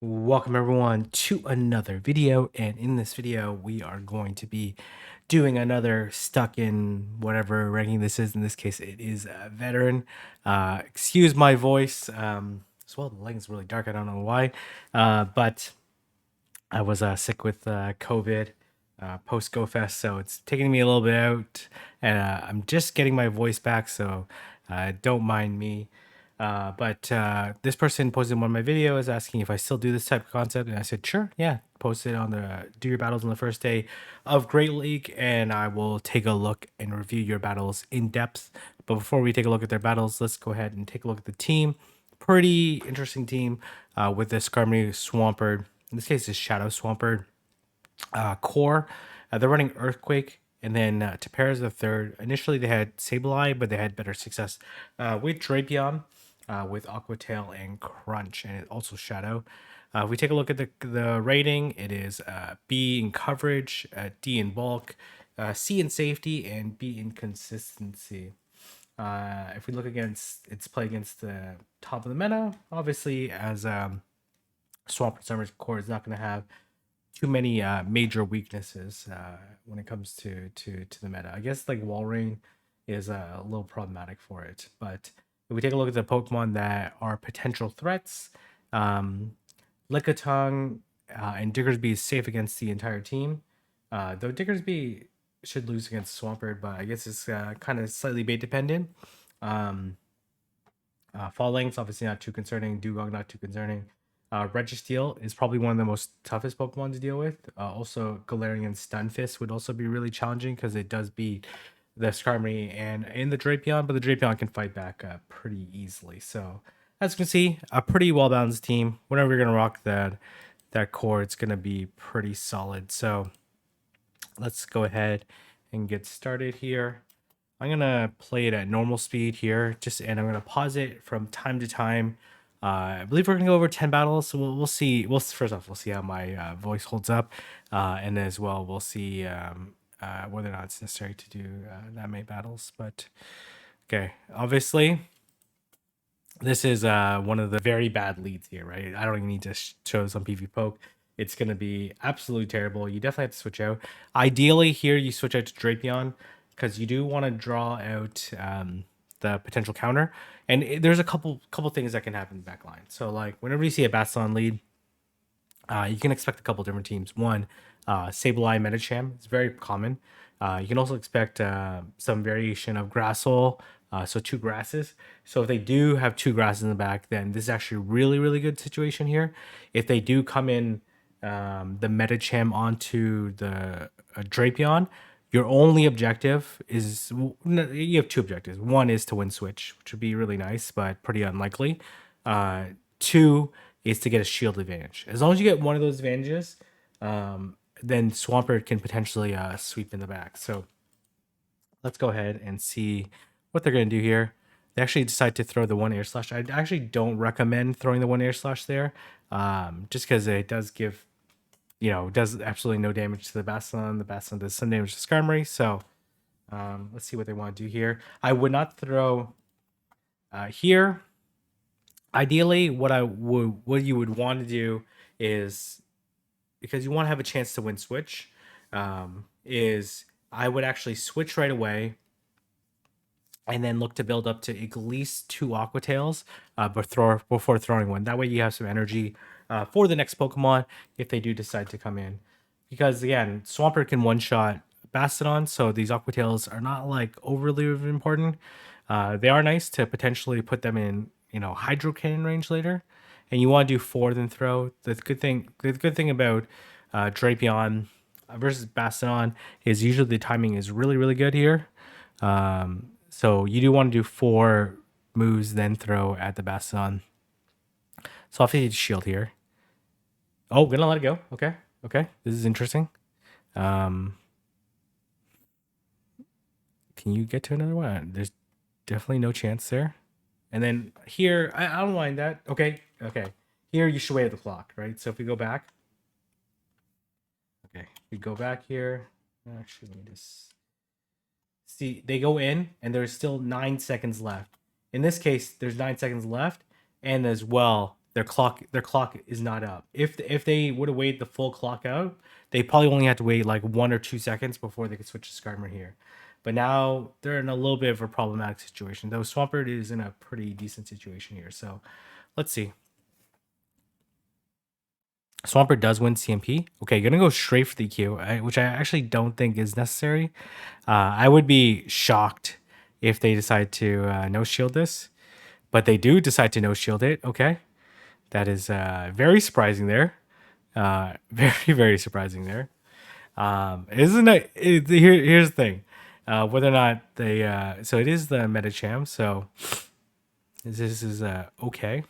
Welcome everyone to another video, and in this video we are going to be doing another stuck in whatever ranking this is. In this case it is a veteran. Excuse my voice as well. The lighting's really dark, I don't know why, but I was sick with COVID post GoFest, so it's taking me a little bit out, and I'm just getting my voice back, so don't mind me. But this person posted one of my videos asking if I still do this type of concept, and I said sure, yeah. Post it on the do your battles on the first day of Great League, and I will take a look and review your battles in depth. But before we take a look at their battles, let's go ahead and take a look at the team. Pretty interesting team with the Skarmory Swampert. In this case, it's Shadow Swampert core. They're running Earthquake, and then to pair as the third. Initially, they had Sableye, but they had better success with Drapion, with Aqua Tail and Crunch, and also Shadow. If we take a look at the rating, it is B in coverage, D in bulk, C in safety, and B in consistency. If we look against its play against the top of the meta, obviously as Swampert Summer's core is not going to have too many major weaknesses when it comes to the meta. I guess like Walrein is a little problematic for it, but if we take a look at the Pokemon that are potential threats, Lickitung and Diggersby is safe against the entire team. Though Diggersby should lose against Swampert, but I guess it's kind of slightly bait dependent. Um, Fall Length's obviously not too concerning. Dugong not too concerning. Registeel is probably one of the most toughest Pokemon to deal with. Also, Galarian Stunfisk would also be really challenging because it does beat the Skarmory and in the Drapion, but the Drapion can fight back pretty easily. So, as you can see, a pretty well balanced team. Whenever you're gonna rock that core, it's gonna be pretty solid. So, let's go ahead and get started here. I'm gonna play it at normal speed here, and I'm gonna pause it from time to time. I believe we're gonna go over 10 battles, so we'll see. First off, we'll see how my voice holds up, and as well we'll see whether or not it's necessary to do that many battles. But okay, obviously this is one of the very bad leads here, right? I don't even need to show some PV poke. It's going to be absolutely terrible. You definitely have to switch out. Ideally, here you switch out to Drapion because you do want to draw out the potential counter. And there's a couple things that can happen in the back line. So, like, whenever you see a Bastion lead, you can expect a couple different teams. One, Sableye Metacham. It's very common. You can also expect some variation of Grassol, so two grasses. So if they do have two grasses in the back, then this is actually a really, really good situation here. If they do come in the Metacham onto the Drapion, your only objective is you have two objectives. One is to win switch, which would be really nice, but pretty unlikely. Two is to get a shield advantage. As long as you get one of those advantages, then Swampert can potentially sweep in the back. So let's go ahead and see what they're going to do here. They actually decide to throw the one air slash. I actually don't recommend throwing the one air slash there, just because it does give, does absolutely no damage to the Bastion. The Bastion does some damage to Skarmory. So let's see what they want to do here. I would not throw here. Ideally, what you would want to do is, because you want to have a chance to win switch, is I would actually switch right away and then look to build up to at least two Aqua Tails before throwing one. That way you have some energy for the next Pokemon if they do decide to come in. Because again, Swampert can one-shot Bastiodon, so these Aqua Tails are not like overly important. They are nice to potentially put them in, Hydro Cannon range later. And you want to do four then throw. The good thing about Drapion versus Bastiodon is usually the timing is really, really good here. So you do want to do four moves, then throw at the Bastion. So I'll need to shield here. Oh, gonna let it go. Okay. This is interesting. Can you get to another one? There's definitely no chance there. And then here, I don't mind that. Okay. Here you should wait at the clock, right? So if we go back. Okay. We go back here. Actually, let me just see, they go in and there's still 9 seconds left. In this case, there's 9 seconds left, and as well their clock is not up. If they would have waited the full clock out, they probably only had to wait like 1 or 2 seconds before they could switch to Skarmory here. But now they're in a little bit of a problematic situation. Though Swampert is in a pretty decent situation here. So let's see. Swampert does win CMP. Okay, gonna go straight for the EQ, which I actually don't think is necessary. I would be shocked if they decide to no shield this, but they do decide to no shield it. Okay, that is very surprising there. Very surprising there. Isn't it? Here's the thing. Whether or not they, so it is the Metacham. So this is okay.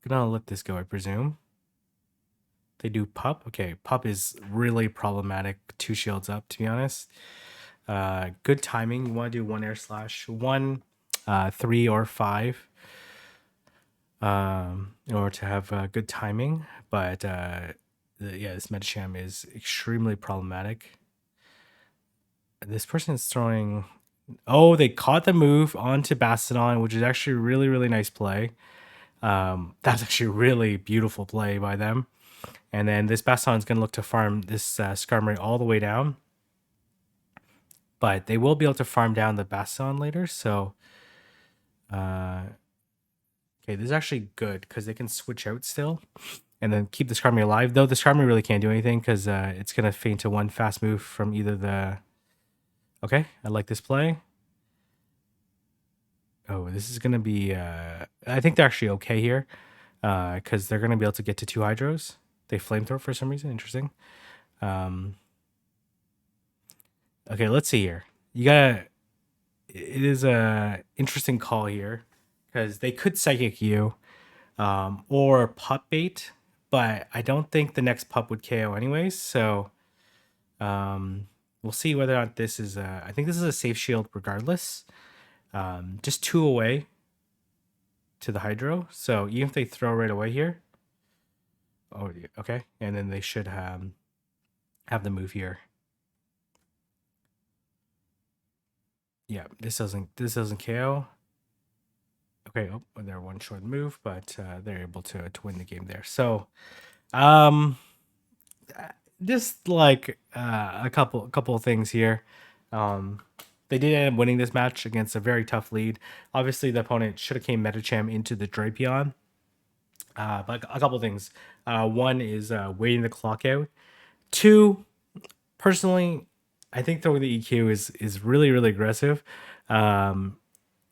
Gonna let this go, I presume. They do pup. Okay, pup is really problematic. 2 shields up, to be honest. Good timing. You want to do 1 air slash, 1, 3, or 5. In order to have good timing. But yeah, this Metacham is extremely problematic. This person is throwing. Oh, they caught the move onto Bastodon, which is actually really nice play. That's actually a really beautiful play by them. And then this Bastodon is going to look to farm this Skarmory all the way down. But they will be able to farm down the Bastodon later. So, okay, this is actually good because they can switch out still and then keep the Skarmory alive. Though the Skarmory really can't do anything because it's going to feint to 1 fast move from either the... Okay, I like this play. Oh, this is going to be... I think they're actually okay here because they're going to be able to get to 2 Hydros. They flamethrower for some reason. Interesting. Okay, let's see here. You gotta... It is a interesting call here because they could Psychic you or Pup Bait, but I don't think the next Pup would KO anyways. So we'll see whether or not this is... I think this is a safe shield regardless. Just 2 away to the Hydro. So even if they throw right away here... Oh, okay. And then they should have the move here. Yeah, this doesn't KO. Okay, oh, they're 1 short move, but they're able to win the game there. So, just like a couple of things here. They did end up winning this match against a very tough lead. Obviously, the opponent should have came Metacham into the Drapion. But a couple of things. One is waiting the clock out. 2, personally, I think throwing the EQ is really aggressive. And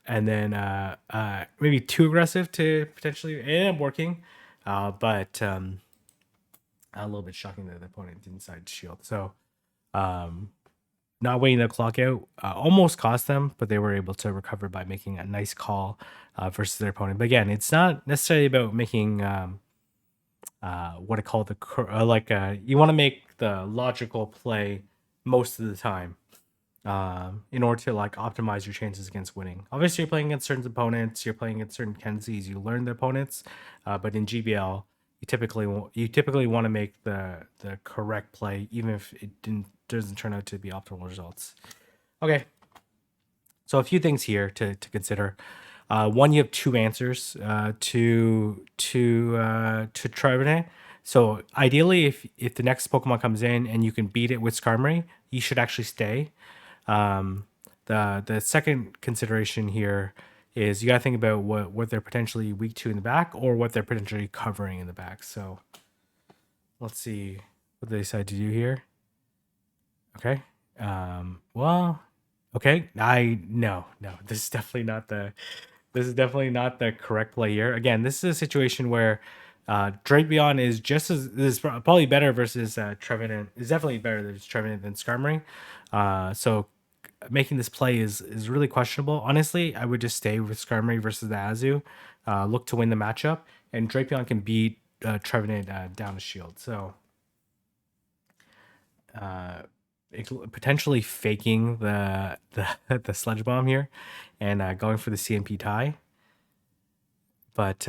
then maybe too aggressive to potentially end up working. But a little bit shocking that the opponent didn't decide to shield. So not waiting the clock out almost cost them, but they were able to recover by making a nice call versus their opponent. But again, it's not necessarily about making what I call you want to make the logical play most of the time in order to like optimize your chances against winning. Obviously, you're playing against certain opponents, you're playing against certain tendencies, you learn the opponents, but in GBL, you typically want to make the correct play, even if it doesn't turn out to be optimal results. Okay, so a few things here to consider. One, you have 2 answers to Tribune. So ideally, if the next Pokemon comes in and you can beat it with Skarmory, you should actually stay. The second consideration here is you gotta think about what they're potentially weak to in the back or what they're potentially covering in the back. So let's see what they decide to do here. Okay. Well, okay. No. This is definitely not the correct play here. Again, this is a situation where Drapion is probably better versus Trevenant. Is definitely better than Trevenant than Skarmory. So making this play is really questionable. Honestly, I would just stay with Skarmory versus the Azu. Look to win the matchup, and Drapion can beat Trevenant down a shield. So potentially faking the Sludge Bomb here and going for the CMP tie. But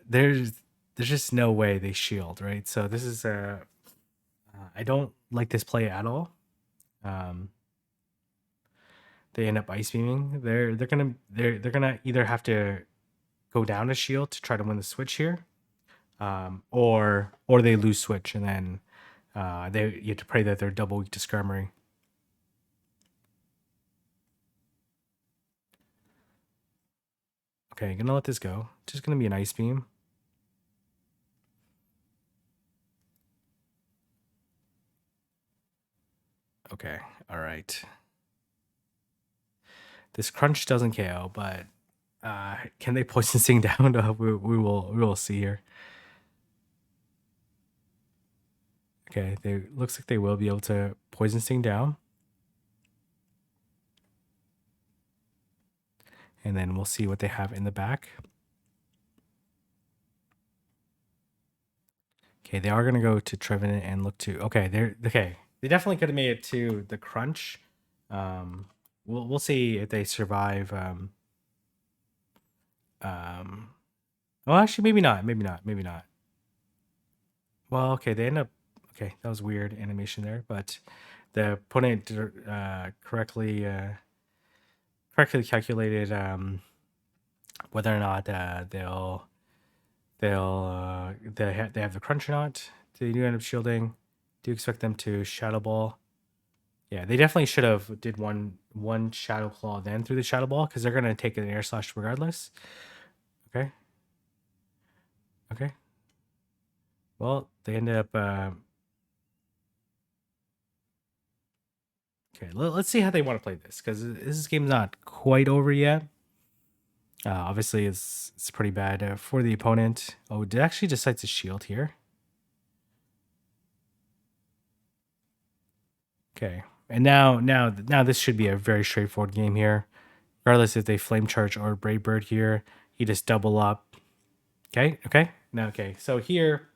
there's just no way they shield, right? So this is I don't like this play at all. they end up ice beaming, they're gonna either have to go down a shield to try to win the switch here, or they lose switch and then you have to pray that they're double weak to Skirmery. Okay, gonna let this go. Just gonna be an ice beam. Okay, all right. This crunch doesn't KO, but can they poison Sting down? We will see here. Okay, they looks like they will be able to poison Sting down. And then we'll see what they have in the back. Okay, they are gonna go to Trevenant and look to. Okay, they definitely could have made it to the crunch. We'll see if they survive. Well, actually, maybe not. Maybe not. Well, okay, they end up. Okay, that was weird animation there, but the opponent correctly calculated whether or not they have the crunch or not. They do end up shielding. Do expect them to Shadow Ball. Yeah, they definitely should have did one Shadow Claw then through the Shadow Ball because they're gonna take an Air Slash regardless. Okay. Okay. Well, they end up. Okay, let's see how they want to play this because this game's not quite over yet. Obviously, it's pretty bad for the opponent. Oh, it actually decides to shield here. Okay, and now this should be a very straightforward game here. Regardless if they Flame Charge or Brave Bird here, you just double up. Okay. Now, okay, so here,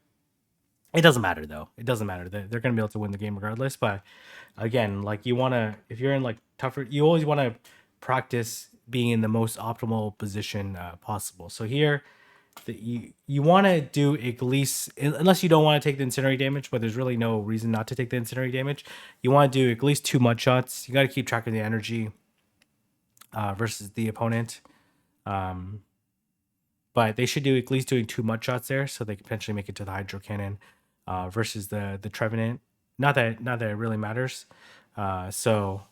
it doesn't matter though. It doesn't matter. They're going to be able to win the game regardless. But again, like you want to, if you're in like tougher, you always want to practice being in the most optimal position possible. So here, you want to do at least, unless you don't want to take the incinerate damage, but there's really no reason not to take the incinerate damage. You want to do at least 2 mud shots. You got to keep track of the energy versus the opponent. But they should do at least doing 2 mud shots there, so they can potentially make it to the Hydro Cannon versus the Trevenant. Not that it really matters. So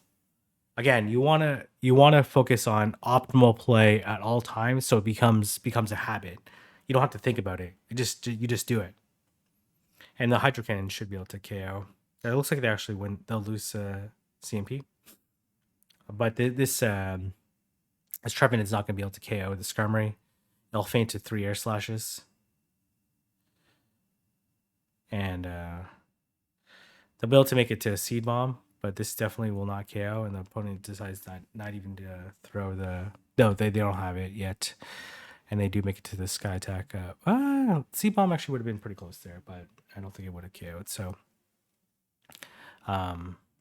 again, you wanna focus on optimal play at all times, so it becomes a habit. You don't have to think about it. You just do it. And the Hydro Cannon should be able to KO. It looks like they actually win. They'll lose CMP, but this Trevenant is not going to be able to KO the Skirmery. They'll faint to 3 Air Slashes. And they'll be able to make it to a Seed Bomb, but this definitely will not KO, and the opponent decides not even to throw the... No, they don't have it yet. And they do make it to the Sky Attack. Seed Bomb actually would have been pretty close there, but I don't think it would have KO'd. So,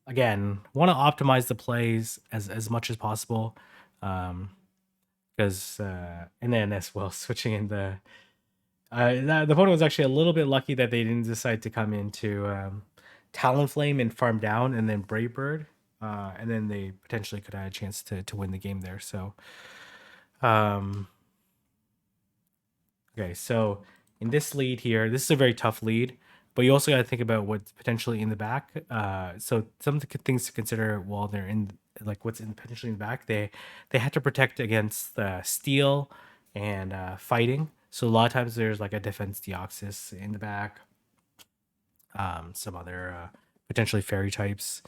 again, want to optimize the plays as much as possible. Because and then as well, switching in the opponent was actually a little bit lucky that they didn't decide to come into Talonflame and farm down, and then Brave Bird, and then they potentially could have a chance to win the game there. So, okay, so in this lead here, this is a very tough lead, but you also got to think about what's potentially in the back. So some of the things to consider while they're in, like what's potentially in the back, they have to protect against steel and fighting. So a lot of times there's like a defense Deoxys in the back, some other potentially fairy types.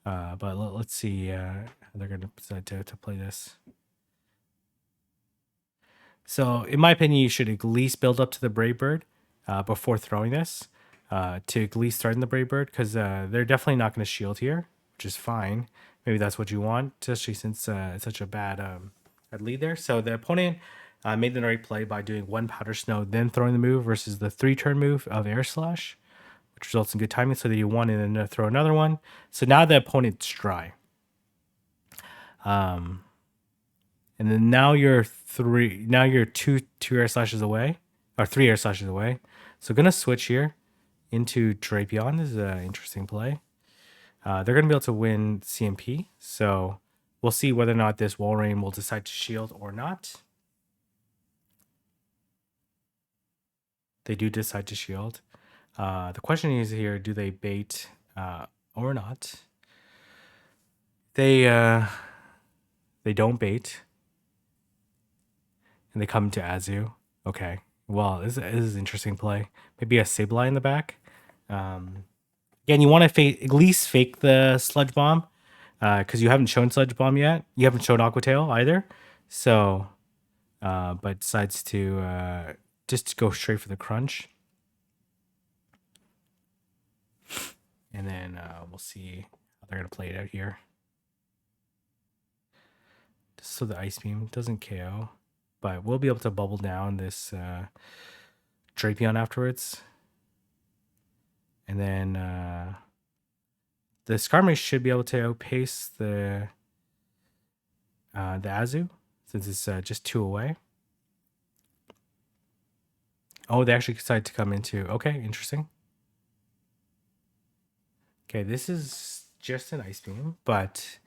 But let's see how they're going to decide to play this. So in my opinion, you should at least build up to the Brave Bird before throwing this to at least start in the Brave Bird, because they're definitely not going to shield here, which is fine. Maybe that's what you want, especially since it's such a bad lead there. So the opponent made the right play by doing 1 Powder Snow, then throwing the move versus the 3-turn move of Air Slash, which results in good timing. So they do 1 and then throw another one. So now the opponent's dry. And then now you're 2 Air Slashes away, or 3 Air Slashes away. So gonna switch here into Drapion. This is an interesting play. They're gonna be able to win CMP. So We'll see whether or not this Walrein will decide to shield or not. They do decide to shield. The question is here, do they bait or not? They don't bait. And they come to Azu. Okay. Well, this is an interesting play. Maybe a Sableye in the back. Again, you want to at least fake the Sludge Bomb because you haven't shown Sludge Bomb yet. You haven't shown Aqua Tail either. So, but decides to just go straight for the Crunch. And then we'll see how they're going to play it out here. Just so the Ice Beam doesn't KO. But we'll be able to bubble down this Drapion afterwards. And then the Skarmory should be able to outpace the Azu, since it's just 2 away. Oh, they actually decided to come into... Okay, interesting. Okay, this is just an Ice Beam, but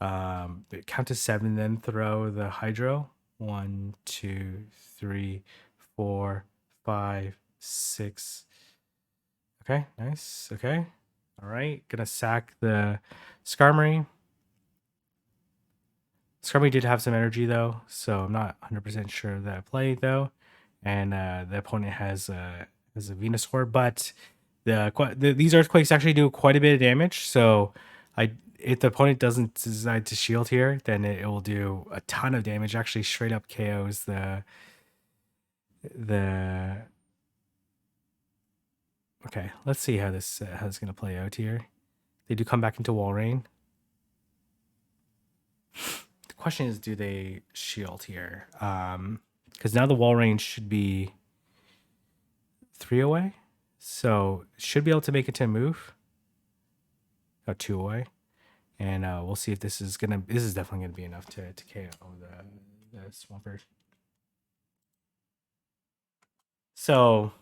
count to 7, then throw the Hydro. 1, 2, 3, 4, 5, 6. Okay, nice. Okay. All right. Gonna sack the Skarmory. Skarmory did have some energy though, so I'm not 100% sure of that play though. And the opponent has a Venusaur, but these Earthquakes actually do quite a bit of damage. So if the opponent doesn't decide to shield here, then it will do a ton of damage. Actually, straight up KOs the. Okay, let's see how this going to play out here. They do come back into Walrein. The question is, do they shield here? Because now the Walrein should be 3 away, so should be able to make it to a move. 2 away. And we'll see if this is definitely gonna be enough to KO the Swampert. So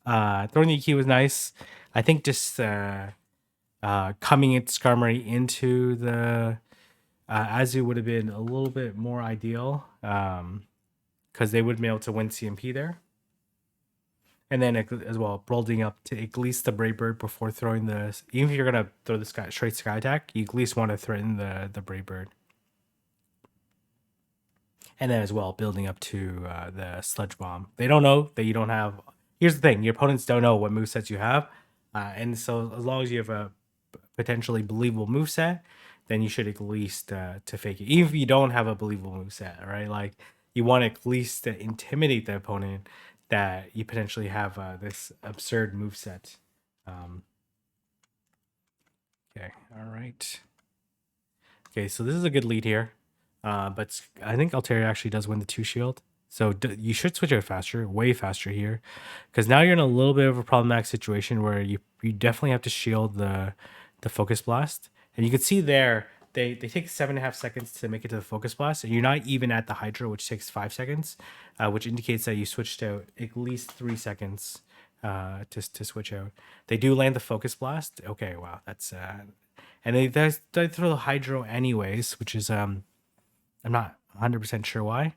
throwing the EQ was nice. I think just coming into Skarmory into the Azu would have been a little bit more ideal because they would be able to win CMP there. And then as well, building up to at least the Brave Bird before throwing the... Even if you're going to throw the straight Sky Attack, you at least want to threaten the Brave Bird. And then as well, building up to the Sludge Bomb. They don't know that you don't have... Here's the thing. Your opponents don't know what movesets you have. And so as long as you have a potentially believable moveset, then you should at least to fake it. Even if you don't have a believable moveset, right? Like, you want to at least intimidate the opponent that you potentially have this absurd moveset. Okay, all right. Okay, so this is a good lead here. But I think Altaria actually does win the 2 shield. So you should switch out faster, way faster here. Because now you're in a little bit of a problematic situation where you definitely have to shield the Focus Blast. And you can see there, they take 7.5 seconds to make it to the Focus Blast, and you're not even at the Hydro, which takes 5 seconds, which indicates that you switched out at least 3 seconds to switch out. They do land the Focus Blast. Okay, wow, that's and they throw the Hydro anyways, which is I'm not 100% sure why.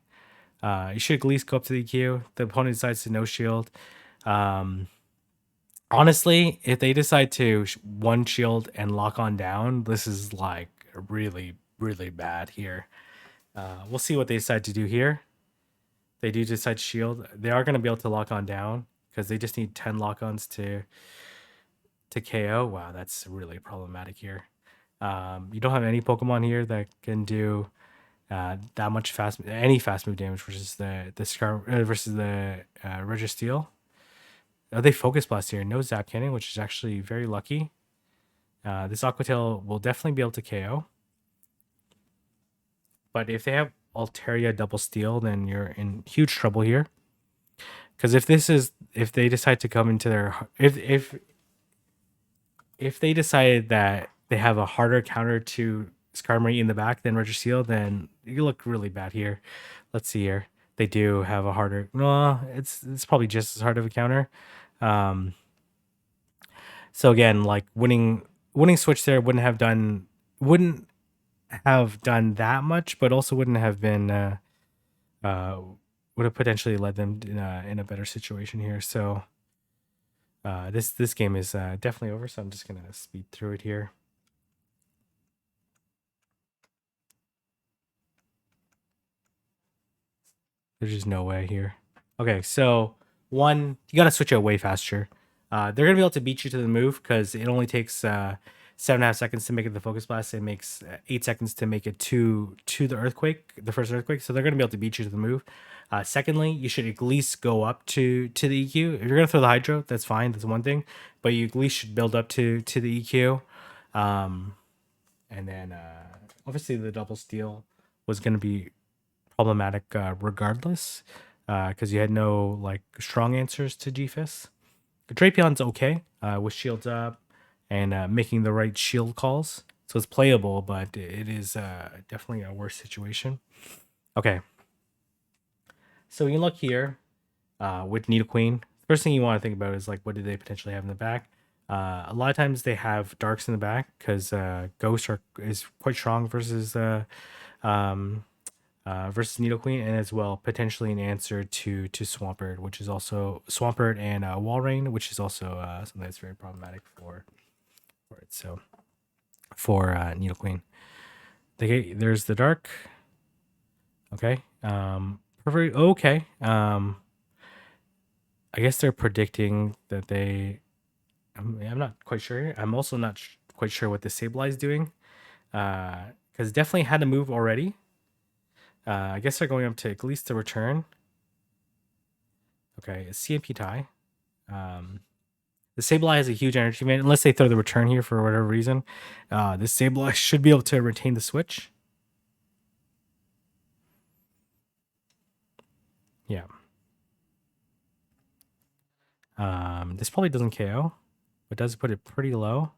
You should at least go up to the EQ. The opponent decides to no shield. Honestly, if they decide to one shield and lock on down, this is like really, really bad here. We'll see what they decide to do here. They do decide to shield. They are going to be able to lock on down because they just need 10 lock-ons to KO. Wow, that's really problematic here. You don't have any Pokemon here that can do that much fast move damage versus the Registeel. They Focus Blast here. No Zap Cannon, which is actually very lucky. This Aqua Tail will definitely be able to KO. But if they have Altaria Double Steel, then you're in huge trouble here. Because if they decide to come into their... If they decided that they have a harder counter to Skarmory in the back than Registeel, then you look really bad here. Let's see here. They do have a harder... No, it's probably just as hard of a counter. So again, like winning switch there wouldn't have done that much, but also wouldn't have been uh, would have potentially led them in a better situation here. So this game is definitely over. So I'm just gonna speed through it here. There's just no way here. Okay, so one, you gotta switch out way faster. They're gonna be able to beat you to the move because it only takes 7.5 seconds to make it the focus blast. It makes 8 seconds to make it to the earthquake, the first earthquake. So they're gonna be able to beat you to the move. Secondly, you should at least go up to the EQ. If you're gonna throw the hydro, that's fine. That's one thing, but you at least should build up to the EQ. And then obviously the double steal was gonna be problematic regardless because you had no like strong answers to GFIS. Drapion's okay with shields up and making the right shield calls, so it's playable, but it is definitely a worse situation. Okay, so you look here with Nidoqueen. First thing you want to think about is like what do they potentially have in the back. A lot of times they have darks in the back because Ghost is quite strong um, versus Nidoqueen, and as well potentially an answer to Swampert, which is also Swampert and Walrein, which is also something that's very problematic for it. So for Nidoqueen, there's the dark. Okay, perfect. Okay, I guess they're predicting that they. I'm not quite sure. I'm also not quite sure what the Sableye is doing, because definitely had to move already. I guess they're going up to at least the return. Okay, it's CMP tie. The Sableye has a huge energy man, unless they throw the return here for whatever reason. This Sableye should be able to retain the switch. Yeah. This probably doesn't KO, but does put it pretty low.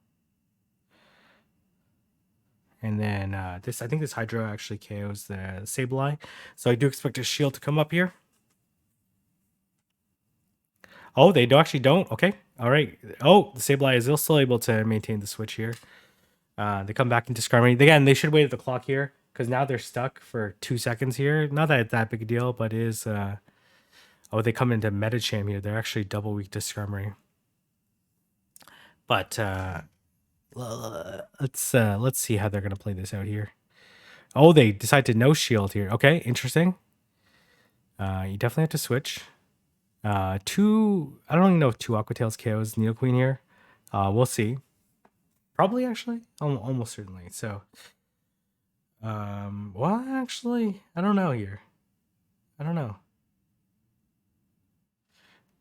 And then I think this Hydro actually KOs the Sableye. So I do expect a shield to come up here. Oh, they actually don't. Okay. All right. Oh, the Sableye is still able to maintain the switch here. They come back into Skarmory. Again, they should wait at the clock here because now they're stuck for 2 seconds here. Not that it's that big a deal, but it is. Oh, they come into Metacham here. They're actually double weak to Skarmory. But let's see how they're gonna play this out here. Oh, they decide to no shield here. Okay, interesting. You definitely have to switch. Two. I don't even know if two Aquatails KOs Nidoqueen here. We'll see. Probably actually, almost certainly. So, well, actually, I don't know here. I don't know.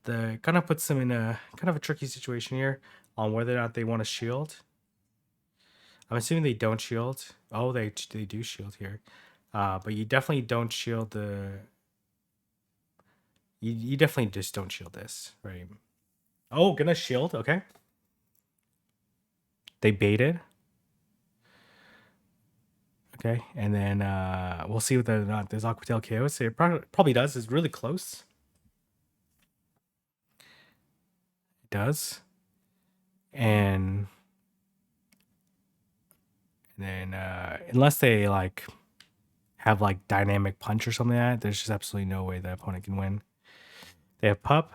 The kind of puts them in a kind of a tricky situation here on whether or not they want to shield. I'm assuming they don't shield. Oh, they do shield here, but you definitely don't shield the. You definitely just don't shield this, right? Oh, gonna shield. Okay. They baited. Okay, and then we'll see whether or not there's Aquatail KOs. It probably does. It's really close. It does. And then unless they like have like dynamic punch or something like that, there's just absolutely no way the opponent can win. They have pup.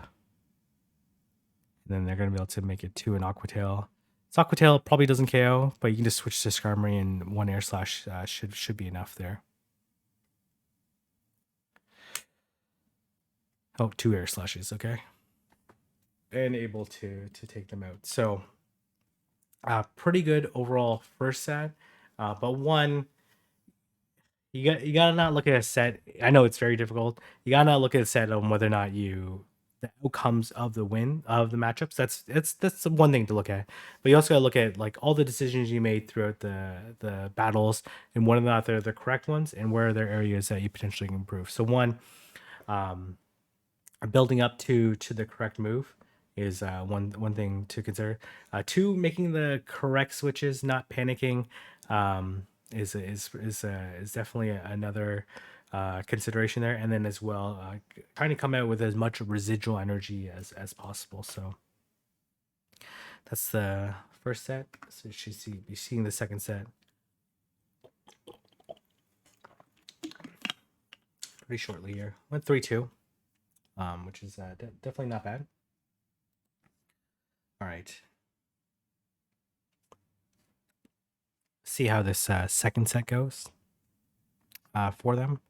And then they're gonna be able to make it to an Aquatail. This Aquatail probably doesn't KO, but you can just switch to Skarmory and one air slash should be enough there. Oh, two air slashes, okay. And able to take them out. So pretty good overall first set. But one, you gotta not look at a set. I know it's very difficult. You gotta not look at a set on whether or not the outcomes of the win of the matchups. That's the one thing to look at. But you also gotta look at like all the decisions you made throughout the battles and whether or not they're the correct ones and where are there areas that you potentially can improve. So one, building up to the correct move is one thing to consider. Two, making the correct switches, not panicking, is definitely another consideration there. And then as well, trying to come out with as much residual energy as possible. So that's the first set. So you should be seeing the second set. pretty shortly here. Went 3-2, which is definitely not bad. All right. See how this second set goes for them.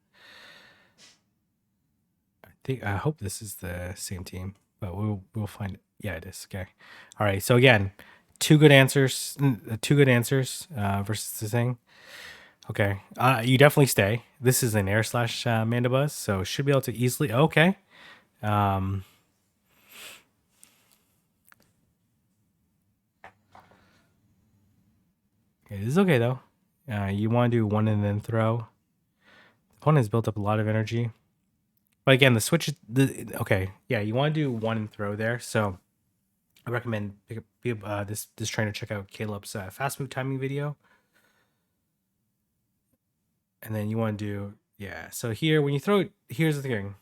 I hope this is the same team, but we'll find it. Yeah, it is. Okay. All right. So again, two good answers versus the thing. Okay. You definitely stay. This is an air slash Mandibuzz, so should be able to easily. Okay. Um, okay, this is okay though. You want to do one and then throw. The opponent has built up a lot of energy, but again, the switch. Okay. Yeah, you want to do one and throw there. So I recommend this trainer check out Caleb's fast move timing video. And then you want to do, yeah. So here, when you throw it, here's the thing.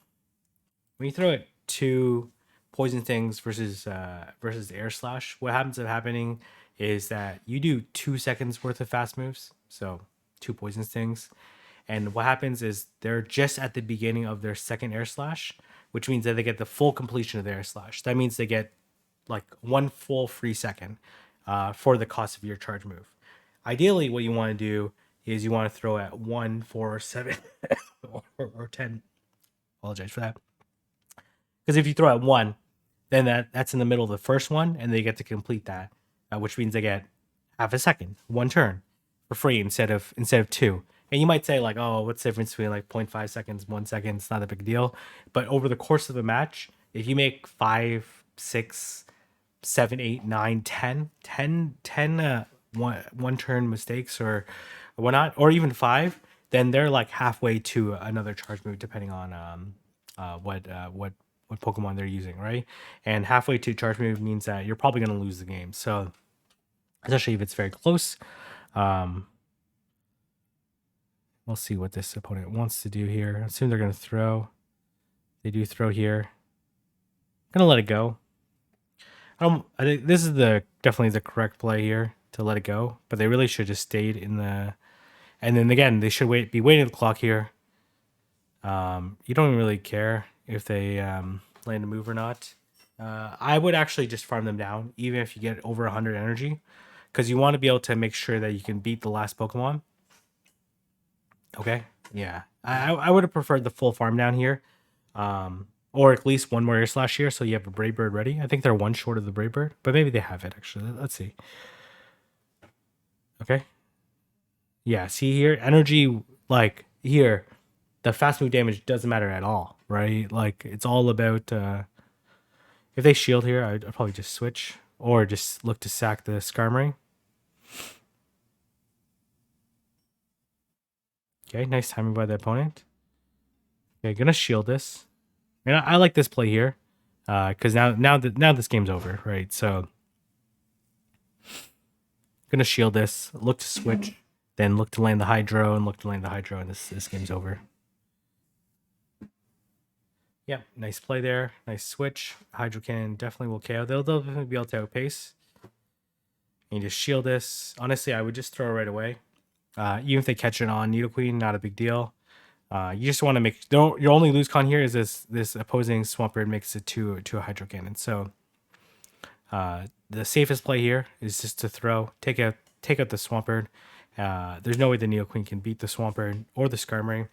When you throw it to poison things versus air slash, what happens up happening is that you do 2 seconds worth of fast moves. So 2 poison things. And what happens is they're just at the beginning of their second air slash, which means that they get the full completion of the air slash. That means they get like 1 full free second for the cost of your charge move. Ideally, what you want to do is you want to throw at 1, 4, 7, or 10. Apologize for that. Because if you throw at 1, then that's in the middle of the first one, and they get to complete that, which means they get half a second, 1 turn for free instead of 2. And you might say like, oh, what's the difference between like 0.5 seconds, 1 second? It's not a big deal. But over the course of a match, if you make 5, 6, 7, 8, 9, 10 one turn mistakes or whatnot, or even 5, then they're like halfway to another charge move, depending on what Pokemon they're using, right? And halfway to charge move means that you're probably going to lose the game. So, especially if it's very close. We'll see what this opponent wants to do here. I assume they're going to throw. They do throw here. I'm going to let it go. I think this is definitely the correct play here to let it go, but they really should have just stayed in the. And then again, they should be waiting the clock here. You don't really care if they land a move or not. I would actually just farm them down, even if you get over 100 energy, because you want to be able to make sure that you can beat the last Pokemon. Okay, yeah, I would have preferred the full farm down here, or at least one more air slash here, so you have a Brave Bird ready. I think they're 1 short of the Brave Bird, but maybe they have it actually. Let's see. Okay. Yeah, see here, energy, like here, the fast move damage doesn't matter at all, right? Like it's all about if they shield here, I'd probably just switch or just look to sack the Skarmory. Okay, nice timing by the opponent. Okay, gonna shield this. And I like this play here. Because now this game's over, right? So gonna shield this, look to switch, then look to land the Hydro, and this game's over. Yep, nice play there. Nice switch. Hydro Cannon definitely will KO. They'll definitely be able to outpace. And you just shield this. Honestly, I would just throw it right away. Even if they catch it on Nidoqueen, not a big deal. You just want to make your only lose con here is this opposing Swampert makes it to a Hydro Cannon. So the safest play here is just to throw, take out the Swampert. There's no way the Nidoqueen can beat the Swampert or the Skarmory.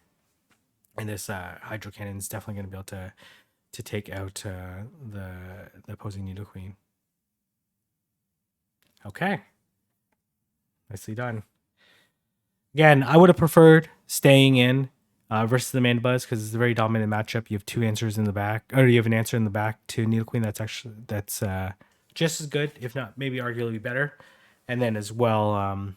And this Hydro Cannon is definitely going to be able to take out the opposing Nidoqueen. Okay. Nicely done. Again, I would have preferred staying in versus the Mandibuzz because it's a very dominant matchup. You have 2 answers in the back, or you have an answer in the back to Nidoqueen that's just as good, if not maybe arguably better. And then as well,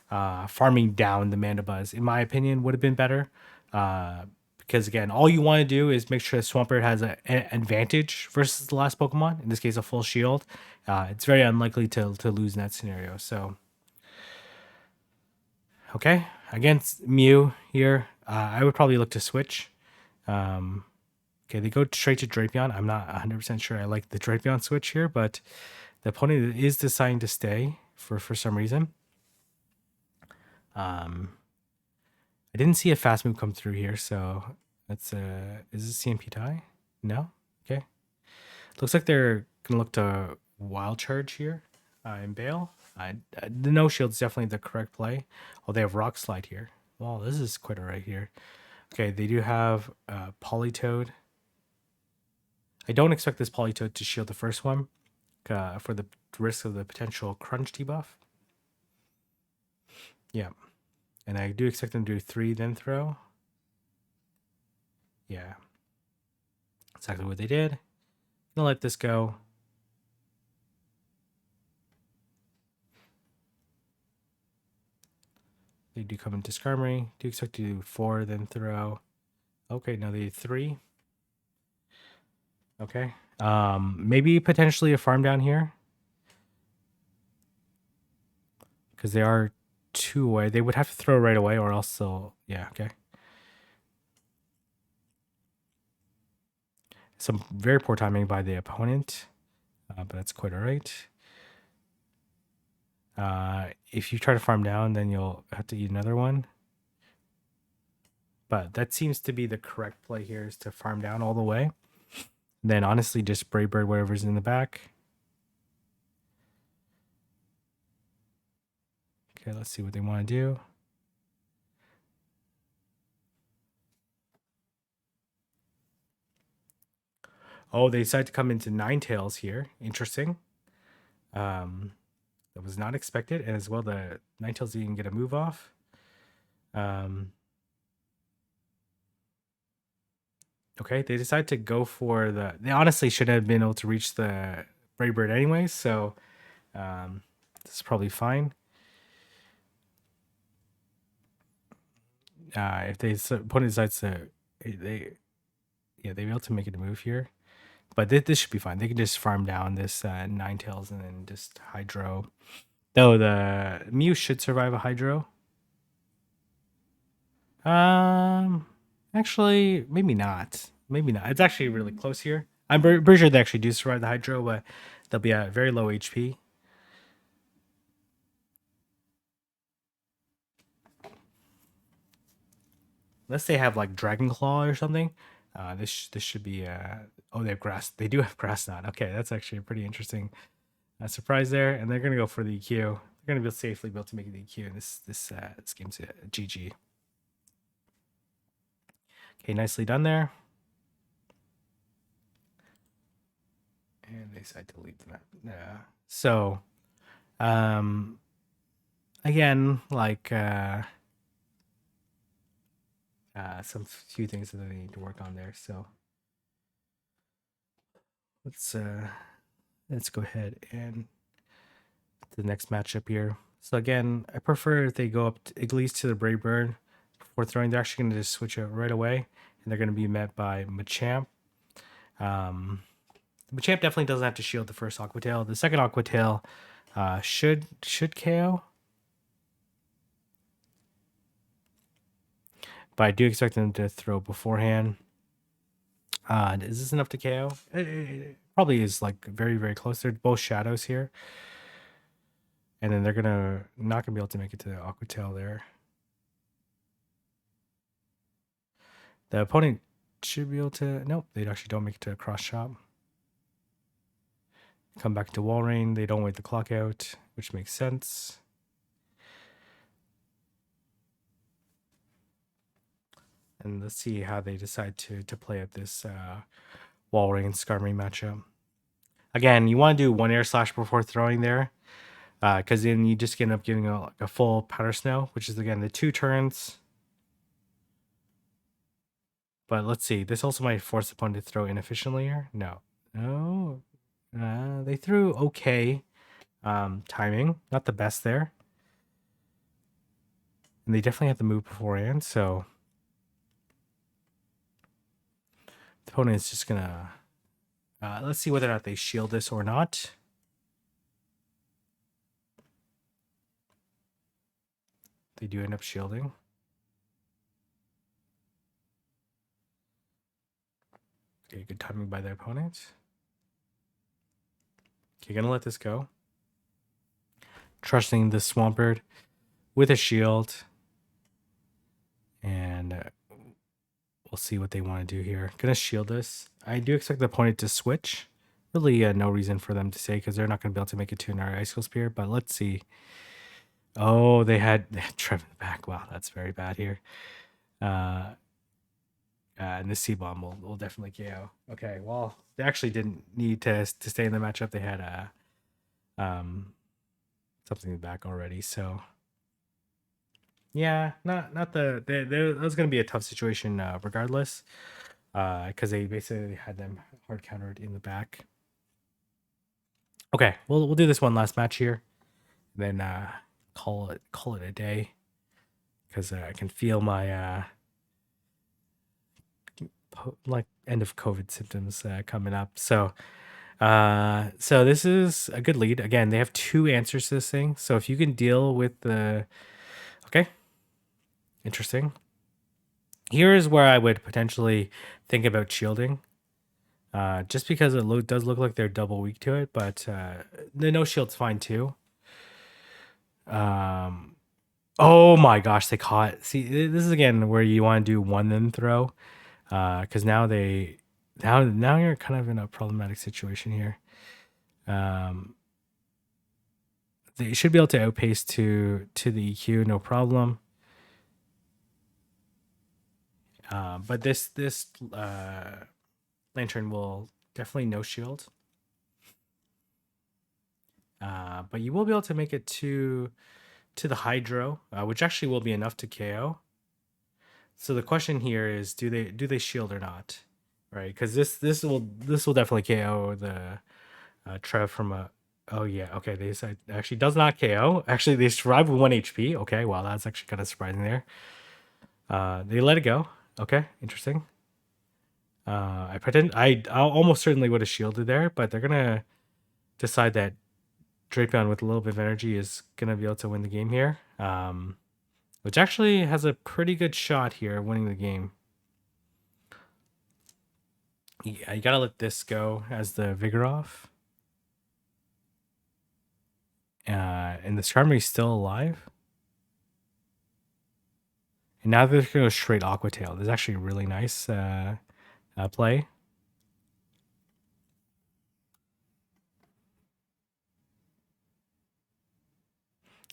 farming down the Mandibuzz, in my opinion, would have been better. Because again, all you want to do is make sure that Swampert has an advantage versus the last Pokemon. In this case, a full shield. It's very unlikely to lose in that scenario. So, okay, against Mew here, I would probably look to switch. Okay, they go straight to Drapion. I'm not 100% sure I like the Drapion switch here, but the opponent is deciding to stay for some reason. I didn't see a fast move come through here, so That's is this CMP tie? No? Okay. Looks like they're gonna look to wild charge here in Bale. The no shield is definitely the correct play. Oh, they have rock slide here. Well, this is quite alright here. Okay, they do have Polytoad. I don't expect this Polytoad to shield the first one for the risk of the potential crunch debuff. Yeah, and I do expect them to do 3 then throw. Yeah, exactly what they did. Gonna let this go. They do come into Skarmory. Do expect to do 4 then throw. Okay, now they did 3. Okay. Maybe potentially a farm down here. Because they are 2 away. They would have to throw right away or else they'll... Yeah, okay. Some very poor timing by the opponent. But that's quite alright. If you try to farm down, then you'll have to eat another one. But that seems to be the correct play here, is to farm down all the way. Then honestly, just Brave Bird whatever's in the back. Okay, let's see what they want to do. Oh, they decide to come into Ninetales here. Interesting. That was not expected. And as well, the Ninetales didn't get a move off. Okay, they decide to go for the... They honestly should have been able to reach the Brave Bird anyway, so this is probably fine. If they opponent decides to... They be able to make it a move here. But this should be fine. They can just farm down this Ninetales and then just Hydro. Though the Mew should survive a Hydro. Actually, maybe not. Maybe not. It's actually really close here. I'm pretty sure they actually do survive the Hydro, but they'll be at very low HP. Unless they have like Dragon Claw or something. This should be oh, they have grass. They do have grass knot. Okay, that's actually a pretty interesting surprise there. And they're gonna go for the EQ. They're gonna be safely able to make the EQ, and this game's a GG. Okay, nicely done there. And they decide to leave the map. Yeah. So, again, like some few things that they need to work on there. So let's go ahead and to the next matchup here. So again, I prefer if they go up at least to the Brave Bird before throwing. They're actually going to just switch out right away, and they're going to be met by Machamp. Machamp definitely doesn't have to shield the first Aqua Tail. The second Aqua Tail should KO. But I do expect them to throw beforehand. Is this enough to KO? It probably is like very, very close. They're both shadows here. And then they're not gonna be able to make it to the Aqua Tail there. The opponent should be able to... Nope, they actually don't make it to a cross chop. Come back to wall rain. They don't wait the clock out, which makes sense. And let's see how they decide to play at this wall rain Skarmory matchup. Again, you want to do one air slash before throwing there, because then you just end up getting a full powder snow, which is again the 2 turns. But let's see. This also might force the opponent to throw inefficiently here. No. They threw okay timing. Not the best there. And they definitely had to move beforehand, so the opponent is just gonna... let's see whether or not they shield this or not. They do end up shielding. Okay, good timing by the opponent. Okay, gonna let this go. Trusting the Swampert with a shield. And we'll we'll see what they want to do here. Gonna shield this. I do expect the opponent to switch. Really, no reason for them to say because they're not gonna be able to make it to another Icicle Spear. But let's see. Oh, they had Trev in the back. Wow, that's very bad here. And this C-Bomb will definitely KO. Okay, well, they actually didn't need to stay in the matchup. They had something in the back already. So yeah, not that was gonna be a tough situation regardless. Because they basically had them hard countered in the back. Okay, we'll do this one last match here, then call it a day. Because I can feel my like end of COVID symptoms coming up. So this is a good lead. Again, they have 2 answers to this thing. So if you can deal with the okay, interesting. Here is where I would potentially think about shielding. Just because it does look like they're double weak to it, but the no shield's fine too. Oh my gosh, they caught. See, this is again where you want to do one then throw, because now you're kind of in a problematic situation here. They should be able to outpace to the EQ, no problem. But this Lantern will definitely no shield. But you will be able to make it to the Hydro, which actually will be enough to KO. So the question here is, do they shield or not? Right? Because this will definitely KO the Trev from a. Oh yeah, okay. They said actually does not KO. Actually, they survive with 1 HP. Okay, wow, that's actually kind of surprising there. They let it go. Okay, interesting. I almost certainly would have shielded there, but they're gonna decide that Drapion with a little bit of energy is gonna be able to win the game here. Which actually has a pretty good shot here of winning the game. Yeah, you gotta let this go as the Vigoroth. And the Skarmory's still alive. And now they're gonna go straight Aqua Tail. This is actually a really nice play.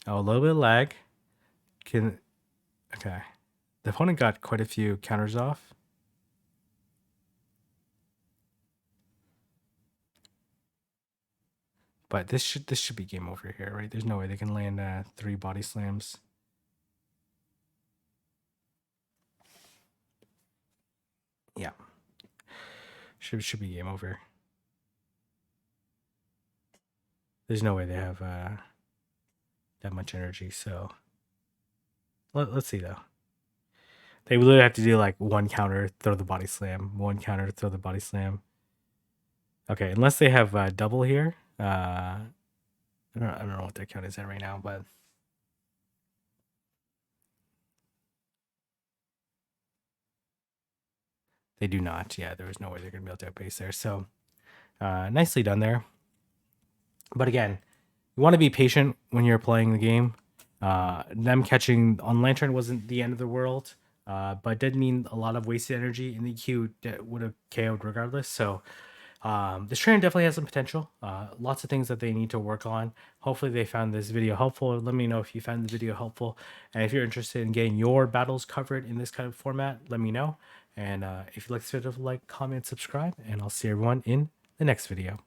Oh, a little bit of lag. Okay. The opponent got quite a few counters off. But this should be game over here, right? There's no way they can land 3 body slams. Yeah. Should be game over. There's no way they have that much energy, so let's see though. They literally have to do like 1 counter, throw the body slam, 1 counter, throw the body slam. Okay, unless they have double here. I don't know what their count is at right now, but they do not. Yeah, there was no way they're gonna be able to outpace there. So nicely done there. But again, you want to be patient when you're playing the game. Them catching on Lantern wasn't the end of the world, but did mean a lot of wasted energy in the queue that would have KO'd regardless. So this trainer definitely has some potential. Lots of things that they need to work on. Hopefully they found this video helpful. Let me know if you found the video helpful. And if you're interested in getting your battles covered in this kind of format, let me know. And if you like this video, like, comment, subscribe, and I'll see everyone in the next video.